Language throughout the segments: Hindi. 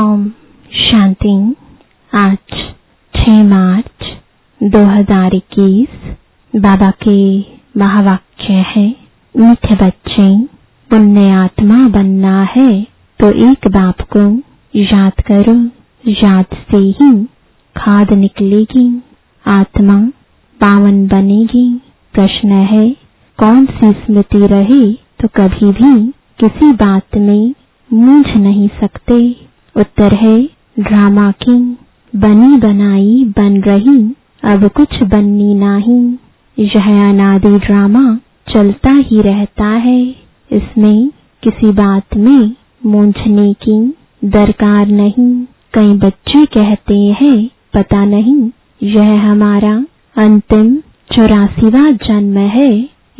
ओम शांति। आज 6 मार्च 2021 बाबा के महावाक्य है, मीठे बच्चे, पुण्य आत्मा बनना है तो एक बाप को याद करो, याद से ही खाद निकलेगी, आत्मा पावन बनेगी। प्रश्न है, कौन सी स्मृति रहे तो कभी भी किसी बात में मूझ नहीं सकते। उत्तर है, ड्रामा की बनी बनाई बन रही, अब कुछ बननी नहीं। यह अनादि ड्रामा चलता ही रहता है, इसमें किसी बात में मूंझने की दरकार नहीं। कई बच्चे कहते हैं, पता नहीं यह हमारा अंतिम 84वां जन्म है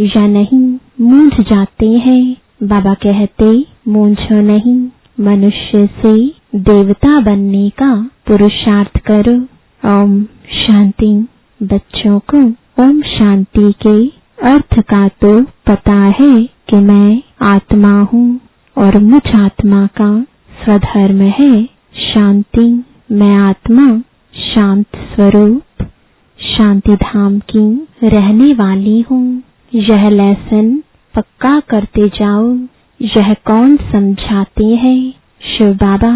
या नहीं, मूंझ जाते हैं। बाबा कहते, मूंझो नहीं, मनुष्य से देवता बनने का पुरुषार्थ करो। ओम शांति। बच्चों को ओम शांति के अर्थ का तो पता है कि मैं आत्मा हूँ और मुझ आत्मा का स्वधर्म है शांति। मैं आत्मा शांत स्वरूप शांति धाम की रहने वाली हूँ। यह लेसन पक्का करते जाओ। यह कौन समझाते हैं? शिव बाबा।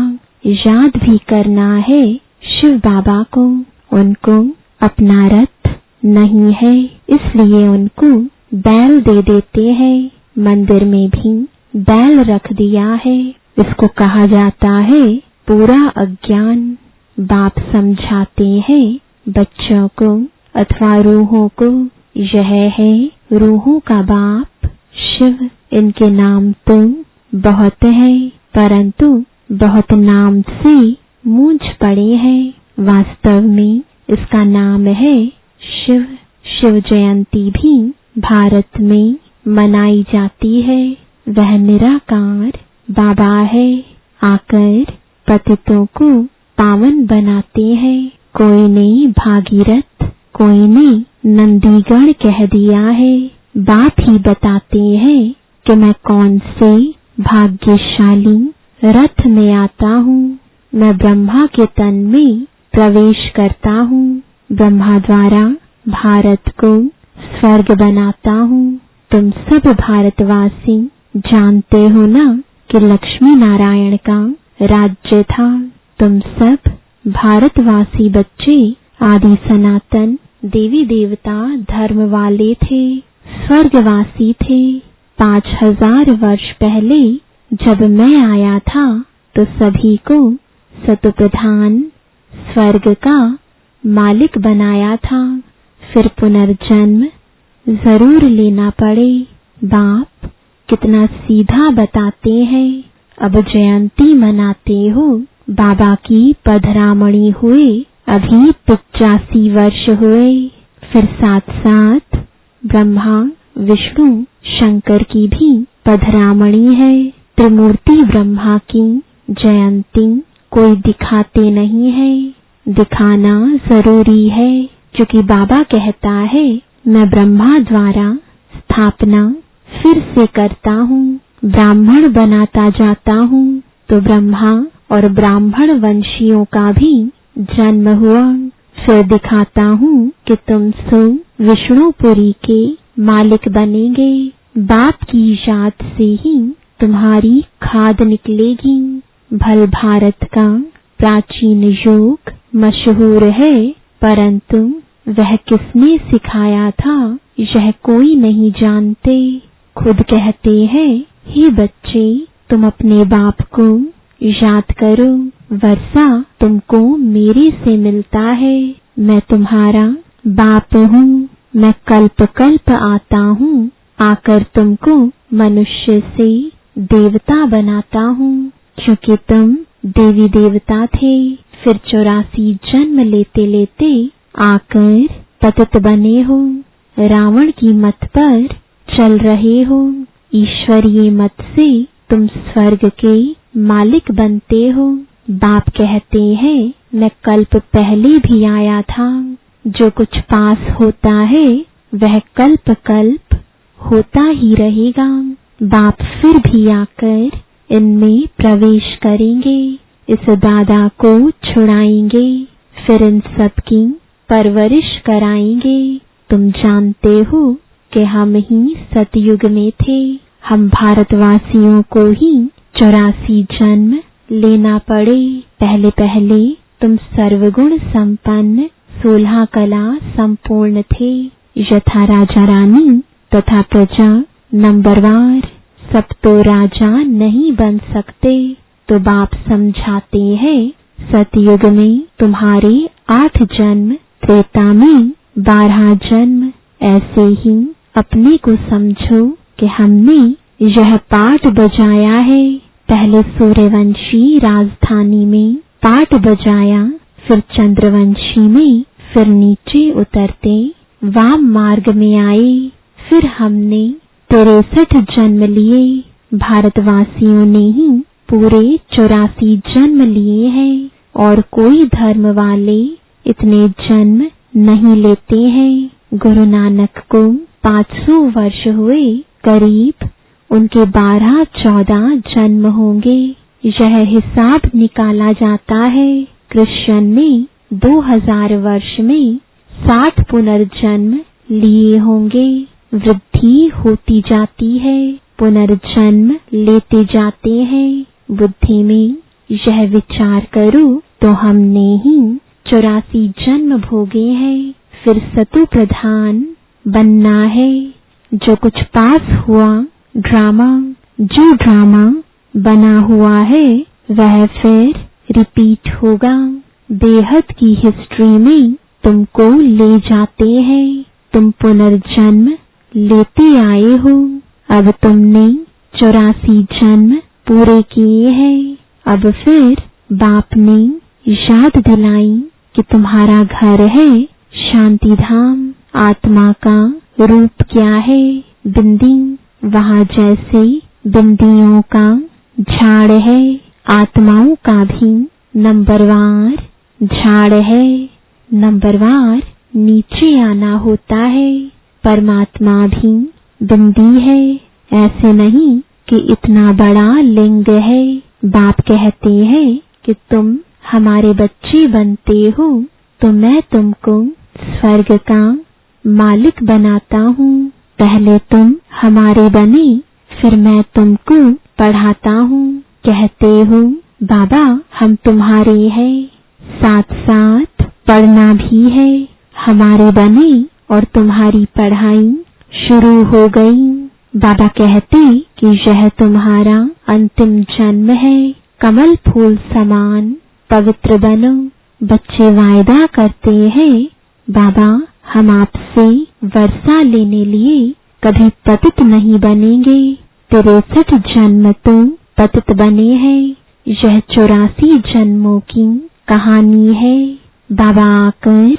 याद भी करना है शिव बाबा को। उनको अपना रथ नहीं है, इसलिए उनको बैल दे देते हैं। मंदिर में भी बैल रख दिया है। इसको कहा जाता है पूरा अज्ञान। बाप समझाते हैं बच्चों को अथवा रूहों को, यह है रूहों का बाप शिव। इनके नाम तो बहुत है, परंतु बहुत नाम से मूंझ पड़े हैं। वास्तव में इसका नाम है शिव। शिव जयंती भी भारत में मनाई जाती है। वह निराकार बाबा है, आकर पतितों को पावन बनाते हैं। कोई ने भागीरथ, कोई ने नंदीगढ़ कह दिया है। बाप ही बताते हैं कि मैं कौन से भाग्यशाली रथ में आता हूँ। मैं ब्रह्मा के तन में प्रवेश करता हूँ। ब्रह्मा द्वारा भारत को स्वर्ग बनाता हूँ। तुम सब भारतवासी जानते हो ना कि लक्ष्मी नारायण का राज्य था। तुम सब भारतवासी बच्चे आदि सनातन देवी देवता धर्म वाले थे, स्वर्गवासी थे। 5000 वर्ष पहले जब मैं आया था तो सभी को सतोप्रधान स्वर्ग का मालिक बनाया था। फिर पुनर्जन्म जरूर लेना पड़े। बाप कितना सीधा बताते हैं। अब जयंती मनाते हो, बाबा की पधरामणी हुए अभी 85 वर्ष हुए। फिर साथ साथ ब्रह्मा विष्णु शंकर की भी पधरामणी है। त्रिमूर्ति ब्रह्मा की जयंती कोई दिखाते नहीं है, दिखाना जरूरी है, क्योंकि बाबा कहता है मैं ब्रह्मा द्वारा स्थापना फिर से करता हूँ, ब्राह्मण बनाता जाता हूँ। तो ब्रह्मा और ब्राह्मण वंशियों का भी जन्म हुआ। फिर दिखाता हूँ कि तुम सो विष्णुपुरी के मालिक बनेंगे। बाप की याद से ही तुम्हारी खाद निकलेगी। भल भारत का प्राचीन योग मशहूर है, परंतु वह किसने सिखाया था यह कोई नहीं जानते। खुद कहते हैं, हे बच्चे, तुम अपने बाप को याद करो, वर्षा तुमको मेरे से मिलता है। मैं तुम्हारा बाप हूँ। मैं कल्प कल्प आता हूँ, आकर तुमको मनुष्य से देवता बनाता हूँ, क्योंकि तुम देवी देवता थे। फिर 84 जन्म लेते लेते आकर पतित बने हो। रावण की मत पर चल रहे हो। ईश्वरीय मत से तुम स्वर्ग के मालिक बनते हो। बाप कहते हैं, मैं कल्प पहले भी आया था। जो कुछ पास होता है वह कल्प कल्प होता ही रहेगा। बाप फिर भी आकर इनमें प्रवेश करेंगे। इस दादा को छुड़ाएंगे, फिर इन सब की परवरिश कराएंगे। तुम जानते हो कि हम ही सतयुग में थे। हम भारतवासियों को ही 84 जन्म लेना पड़े। पहले पहले तुम सर्वगुण संपन्न 16 कला संपूर्ण थे। यथा राजा रानी तथा प्रजा नंबरवार, सब तो राजा नहीं बन सकते। तो बाप समझाते हैं, सतयुग में तुम्हारे 8 जन्म, त्रेता में 12 जन्म। ऐसे ही अपने को समझो कि हमने यह पाठ बजाया है। पहले सूर्यवंशी राजधानी में पाठ बजाया, फिर चंद्रवंशी में, फिर नीचे उतरते वाम मार्ग में आए। फिर हमने 63 जन्म लिए। भारतवासियों ने ही पूरे 84 जन्म लिए हैं और कोई धर्म वाले इतने जन्म नहीं लेते हैं। गुरु नानक को 500 वर्ष हुए, करीब उनके 12-14 जन्म होंगे। यह हिसाब निकाला जाता है। कृष्ण ने 2000 वर्ष में 60 पुनर्जन्म लिए होंगे। वृद्धि होती जाती है, पुनर्जन्म लेते जाते हैं। बुद्धि में यह विचार करो तो हमने ही 84 जन्म भोगे हैं। फिर सतु प्रधान बनना है। जो कुछ पास हुआ ड्रामा, जो ड्रामा बना हुआ है वह फिर रिपीट होगा। बेहद की हिस्ट्री में तुमको ले जाते हैं। तुम पुनर्जन्म लेते आए हो। अब तुमने 84 जन्म पूरे किए हैं। अब फिर बाप ने याद दिलाई कि तुम्हारा घर है शांति धाम। आत्मा का रूप क्या है? बिंदी। वहाँ जैसे बिंदियों का झाड़ है, आत्माओं का भी नंबरवार झाड़ है। नंबरवार नीचे आना होता है। परमात्मा भी बिंदी है। ऐसे नहीं कि इतना बड़ा लिंग है। बाप कहते हैं कि तुम हमारे बच्चे बनते हो तो मैं तुमको स्वर्ग का मालिक बनाता हूँ। पहले तुम हमारे बने, फिर मैं तुमको पढ़ाता हूँ। कहते हो बाबा हम तुम्हारे हैं, साथ साथ पढ़ना भी है। हमारे बने और तुम्हारी पढ़ाई शुरू हो गई। बाबा कहते कि यह तुम्हारा अंतिम जन्म है। कमल फूल समान पवित्र बनो। बच्चे वायदा करते हैं बाबा हम आपसे वर्षा लेने लिए कभी पतित नहीं बनेंगे। 63 जन्म तो पतित बने हैं। यह 84 जन्मों की कहानी है। बाबा आकर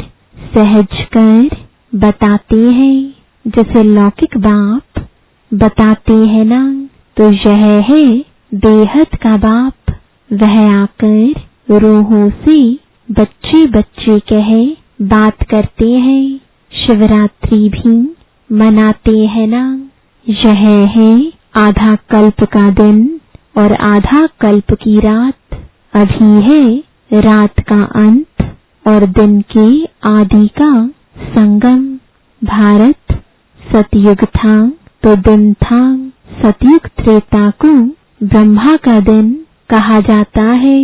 सहज कर बताते हैं। जैसे लौकिक बाप बताते हैं ना, तो यह है बेहद का बाप। वह आकर रूहों से बच्चे बच्चे कहे बात करते हैं। शिवरात्रि भी मनाते हैं ना। यह है आधा कल्प का दिन और आधा कल्प की रात। अभी है रात का अंत और दिन के आदि का संगम। भारत सतयुग था तो दिन था। सतयुग त्रेता को ब्रह्मा का दिन कहा जाता है।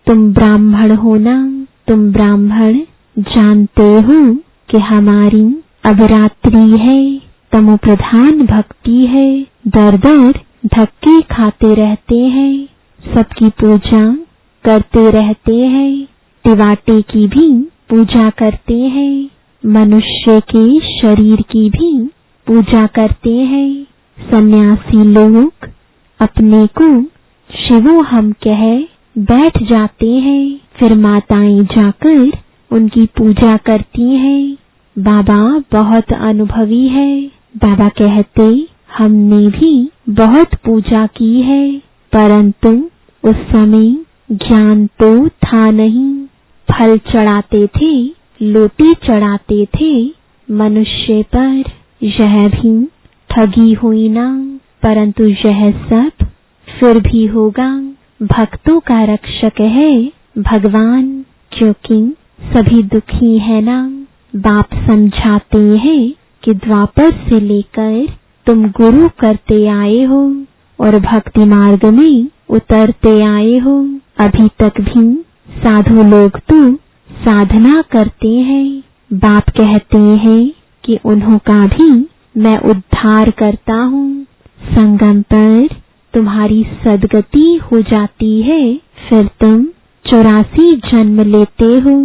तुम ब्राह्मण हो ना, तुम ब्राह्मण जानते हो कि हमारी अब रात्रि है। तमो प्रधान भक्ति है। दर दर धक्के खाते रहते हैं। सबकी पूजा करते रहते हैं। टिवाटे की भी पूजा करते हैं। मनुष्य के शरीर की भी पूजा करते हैं। सन्यासी लोग अपने को शिवो हम कह बैठ जाते हैं। फिर माताएं जाकर उनकी पूजा करती हैं। बाबा बहुत अनुभवी है। बाबा कहते हमने भी बहुत पूजा की है, परंतु उस समय ज्ञान तो था नहीं। फल चढ़ाते थे, लोटे चढ़ाते थे मनुष्य पर। यह भी ठगी हुई ना, परंतु यह सब फिर भी होगा। भक्तों का रक्षक है भगवान, क्योंकि सभी दुखी है ना। बाप समझाते हैं कि द्वापर से लेकर तुम गुरु करते आए हो और भक्ति मार्ग में उतरते आए हो। अभी तक भी साधु लोग तो साधना करते हैं। बाप कहते हैं कि उन्हों का भी मैं उद्धार करता हूँ। संगम पर तुम्हारी सद्गति हो जाती है, फिर तुम 84 जन्म लेते हो।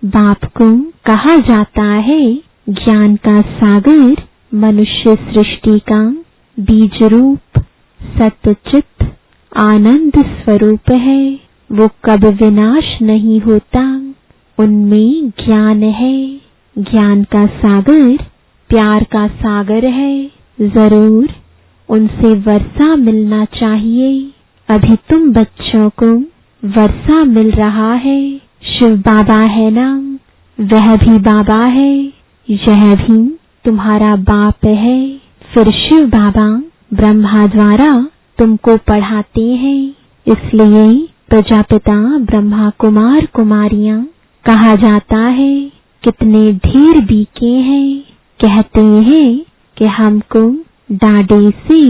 बाप को कहा जाता है ज्ञान का सागर, मनुष्य सृष्टि का बीज रूप, सत्चित आनंद स्वरूप है। वो कब विनाश नहीं होता, उनमें ज्ञान है। ज्ञान का सागर प्यार का सागर है। जरूर उनसे वर्षा मिलना चाहिए। अभी तुम बच्चों को वर्षा मिल रहा है। शिव बाबा है ना, वह भी बाबा है, यह भी तुम्हारा बाप है। फिर शिव बाबा ब्रह्मा द्वारा तुमको पढ़ाते हैं, इसलिए प्रजापिता ब्रह्मा कुमार कुमारियां कहा जाता है। कितने ढेर बीके हैं, कहते हैं कि हमको डांडे से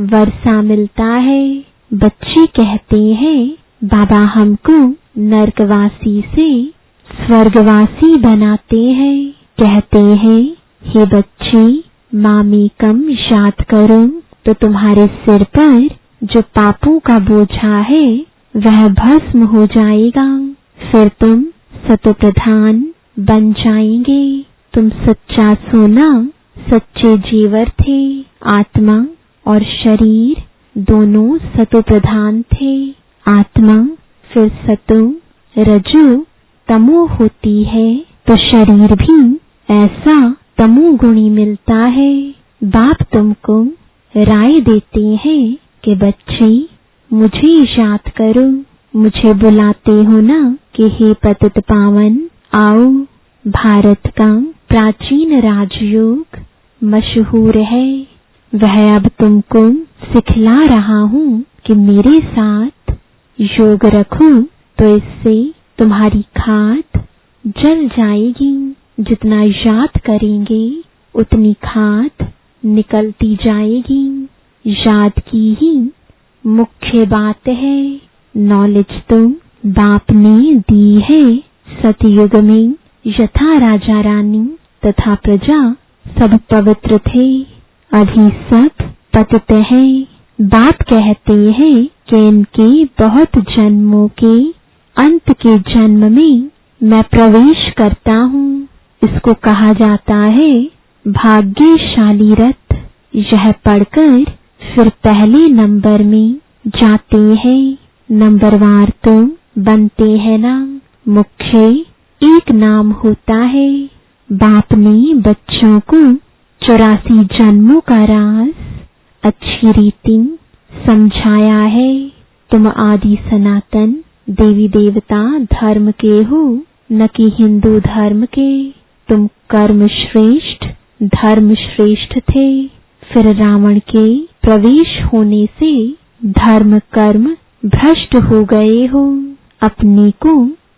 वर्षा मिलता है। बच्चे कहते हैं बाबा हमको नरकवासी से स्वर्गवासी बनाते हैं। कहते हैं हे बच्चे, मामेकम याद करो तो तुम्हारे सिर पर जो पापों का बोझा है वह भस्म हो जाएगा। फिर तुम सतोप्रधान बन जाएंगे। तुम सच्चा सोना, सच्चे जेवर थे। आत्मा और शरीर दोनों सतोप्रधान थे। आत्मा फिर सतो रजो तमो होती है, तो शरीर भी ऐसा तमोगुणी मिलता है। बाप तुमको राय देते हैं कि बच्चे मुझे याद करो। मुझे बुलाते हो ना कि हे पतित पावन आओ। भारत का प्राचीन राजयोग मशहूर है, वह अब तुमको सिखला रहा हूँ कि मेरे साथ योग रखो तो इससे तुम्हारी खाद जल जाएगी। जितना याद करेंगे उतनी खाद निकलती जाएगी। याद की ही मुख्य बात है। नॉलेज तो बाप ने दी है। सतयुग में यथा राजा रानी तथा प्रजा सब पवित्र थे, अभी सब पतित हैं। बाप कहते हैं कि इनके बहुत जन्मों के अंत के जन्म में मैं प्रवेश करता हूँ। इसको कहा जाता है भाग्यशाली रथ। यह पढ़कर फिर पहले नंबर में जाते हैं। नंबरवार तो बनते हैं ना, मुख्य एक नाम होता है। बाप ने बच्चों को 84 जन्मों का राज अच्छी रीति समझाया है। तुम आदि सनातन देवी देवता धर्म के हो, न कि हिंदू धर्म के। तुम कर्म श्रेष्ठ धर्म श्रेष्ठ थे। फिर रावण के प्रवेश होने से धर्म कर्म भ्रष्ट हो गए हो। अपने को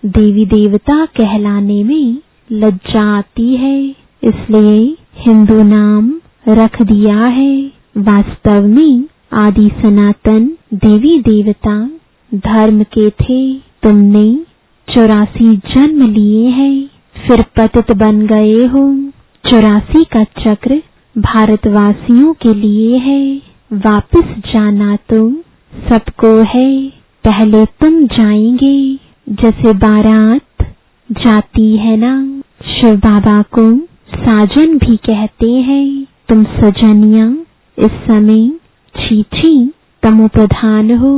देवी देवता कहलाने में लज्जा आती है, इसलिए हिंदू नाम रख दिया है। वास्तव में आदि सनातन देवी देवता धर्म के थे। तुमने 84 जन्म लिए हैं, फिर पतित बन गए हो। 84 का चक्र भारतवासियों के लिए है। वापस जाना तो सबको है, पहले तुम जाएंगे। जैसे बारात जाती है ना। शिव बाबा को साजन भी कहते हैं। तुम सजनियां इस समय छी तमो प्रधान हो।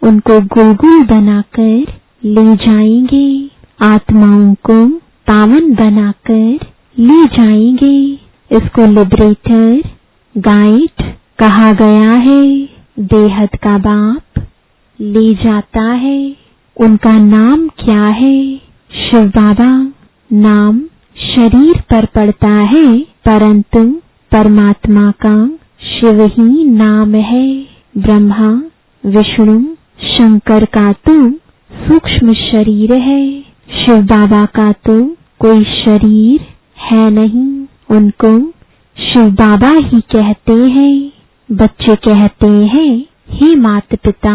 उनको गुलगुल बनाकर ले जाएंगे। आत्माओं को पावन बनाकर ले जाएंगे। इसको लिबरेटर गाइड कहा गया है। बेहद का बाप ले जाता है। उनका नाम क्या है? शिव बाबा। नाम शरीर पर पड़ता है, परंतु परमात्मा का शिव ही नाम है। ब्रह्मा, विष्णु, शंकर का तो सूक्ष्म शरीर है, शिव बाबा का तो कोई शरीर है नहीं, उनको शिव बाबा ही कहते हैं। बच्चे कहते हैं, हे माता पिता,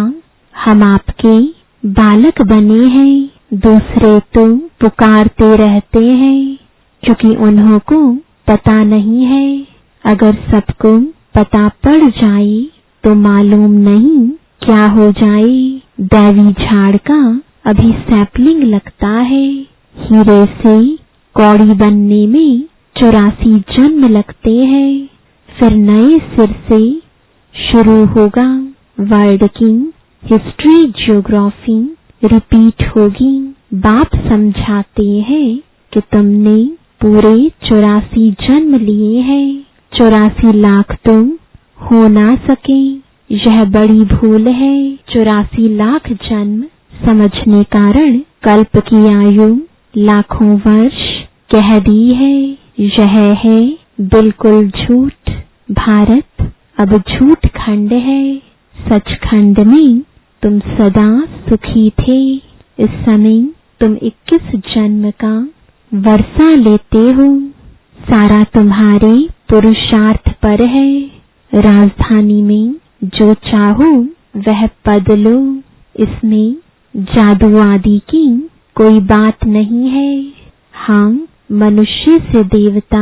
हम आपके बालक बने हैं। दूसरे तो पुकारते रहते हैं, क्योंकि उन्हों को पता नहीं है। अगर सबको पता पड़ जाए तो मालूम नहीं क्या हो जाए। दैवी झाड़ का अभी सैपलिंग लगता है। हीरे से कौड़ी बनने में 84 जन्म लगते हैं। फिर नए सिर से शुरू होगा वर्ल्ड की हिस्ट्री, ज्योग्राफी रिपीट होगी। बाप समझाते हैं कि तुमने पूरे 84 जन्म लिए हैं। 84 लाख तुम हो ना सके, यह बड़ी भूल है। 84 लाख जन्म समझने कारण कल्प की आयु लाखों वर्ष कह दी है। यह है बिल्कुल झूठ। भारत अब झूठ खंड है। सच खंड में तुम सदा सुखी थे। इस समय तुम 21 जन्म का वर्षा लेते हो। सारा तुम्हारे पुरुषार्थ पर है। राजधानी में जो चाहो वह पद लो। इसमें जादू आदि की कोई बात नहीं है। हाँ, मनुष्य से देवता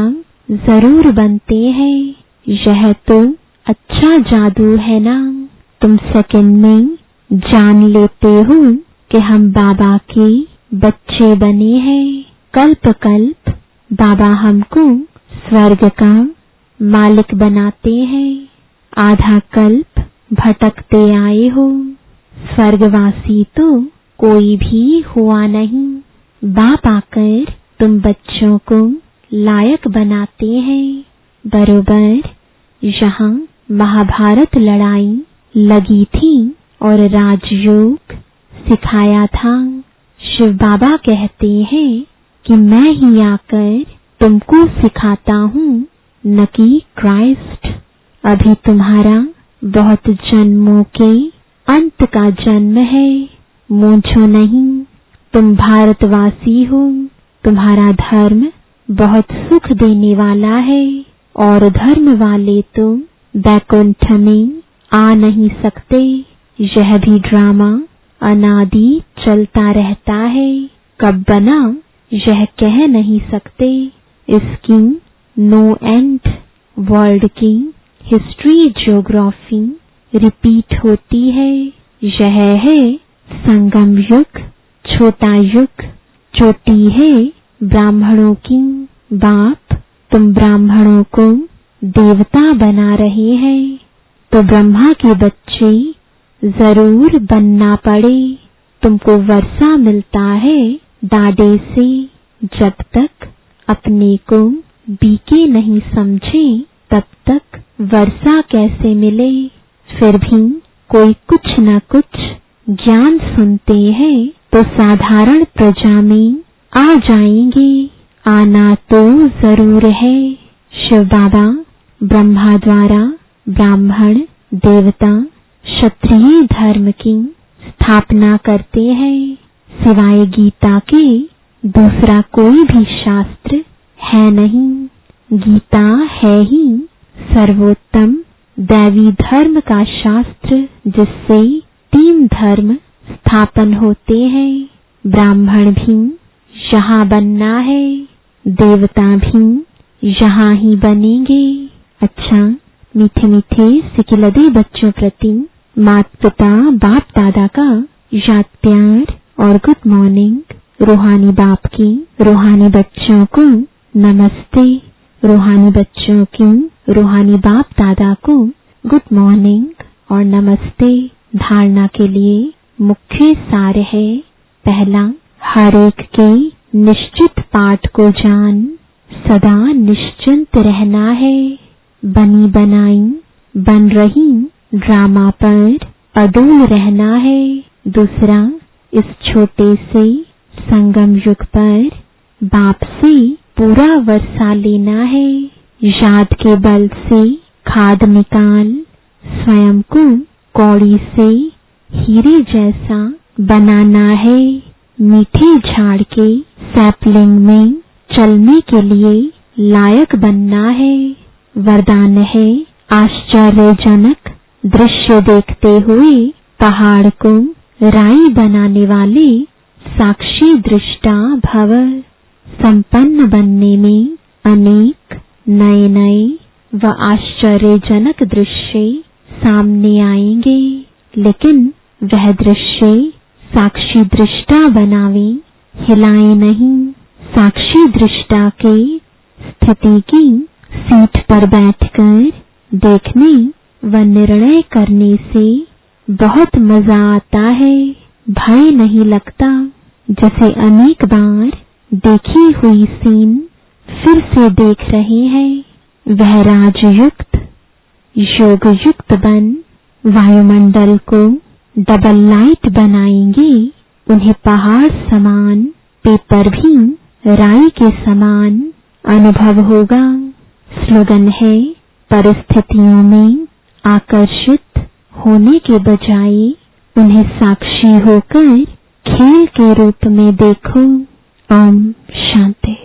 जरूर बनते हैं। यह तो अच्छा जादू है ना। तुम सेकंड में जान लेते हो कि हम बाबा के बच्चे बने हैं। कल्प कल्प बाबा हमको स्वर्ग का मालिक बनाते हैं। आधा कल्प भटकते आए हो। स्वर्गवासी तो कोई भी हुआ नहीं। बाप आकर तुम बच्चों को लायक बनाते हैं। बरोबर यहाँ महाभारत लड़ाई लगी थी और राजयोग सिखाया था। शिव बाबा कहते हैं कि मैं ही आकर तुमको सिखाता हूँ, न कि क्राइस्ट। अभी तुम्हारा बहुत जन्मों के अंत का जन्म है। मूंछो नहीं, तुम भारतवासी हो। तुम्हारा धर्म बहुत सुख देने वाला है और धर्म वाले तो बैकुंठ में आ नहीं सकते। यह भी ड्रामा अनादि चलता रहता है। कब बना यह कह नहीं सकते। इसकी नो एंड। वर्ल्ड की हिस्ट्री, ज्योग्राफी रिपीट होती है। यह है संगम युग, छोटा युग। चोटी है ब्राह्मणों की। बाप तुम ब्राह्मणों को देवता बना रहे हैं, तो ब्रह्मा के बच्चे जरूर बनना पड़े। तुमको वर्षा मिलता है डाडे से। जब तक अपने को बीके नहीं समझे तब तक वर्षा कैसे मिले। फिर भी कोई कुछ न कुछ ज्ञान सुनते हैं तो साधारण प्रजा में आ जाएंगे। आना तो जरूर है। शिव बाबा ब्रह्मा द्वारा ब्राह्मण, देवता, क्षत्रिय धर्म की स्थापना करते हैं। सिवाय गीता के दूसरा कोई भी शास्त्र है नहीं। गीता है ही सर्वोत्तम दैवी धर्म का शास्त्र, जिससे 3 धर्म स्थापन होते हैं। ब्राह्मण भी यहाँ बनना है, देवता भी यहाँ ही बनेंगे। अच्छा, मीठे मीठे सिकिलदे बच्चों प्रति माता पिता बाप दादा का याद प्यार और गुड मॉर्निंग। रूहानी बाप की रूहानी बच्चों को नमस्ते। रूहानी बच्चों की रूहानी बाप दादा को गुड मॉर्निंग और नमस्ते। धारणा के लिए मुख्य सार है। पहला, हर एक के निश्चित पाठ को जान सदा निश्चिंत रहना है। बनी बनाई बन रही ड्रामा पर अडोल रहना है। दूसरा, इस छोटे से संगम युग पर बाप से पूरा वर्षा लेना है। याद के बल से खाद निकाल स्वयं को कौड़ी से हीरे जैसा बनाना है। मीठे झाड़ के सैपलिंग में चलने के लिए लायक बनना है। वरदान है आश्चर्यजनक दृश्य देखते हुए पहाड़ को राई बनाने वाले साक्षी दृष्टा भव। संपन्न बनने में अनेक नए नए व आश्चर्यजनक दृश्य सामने आएंगे, लेकिन वह दृश्य साक्षी दृष्टा बनावे, हिलाए नहीं। साक्षी दृष्टा के स्थिति की सीट पर बैठकर देखने व निर्णय करने से बहुत मजा आता है। भय नहीं लगता। जैसे अनेक बार देखी हुई सीन फिर से देख रहे हैं। वह राजयुक्त योगयुक्त बन वायुमंडल को डबल लाइट बनाएंगे। उन्हें पहाड़ समान, पेपर भी राई के समान अनुभव होगा। स्लोगन है परिस्थितियों में आकर्षित होने के बजाय उन्हें साक्षी होकर खेल के रूप में देखो। ओम शांति।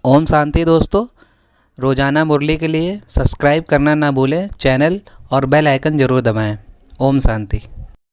ओम शांति दोस्तों। रोज़ाना मुरली के लिए सब्सक्राइब करना ना भूलें चैनल और बेल आइकन ज़रूर दबाएं। ओम शांति।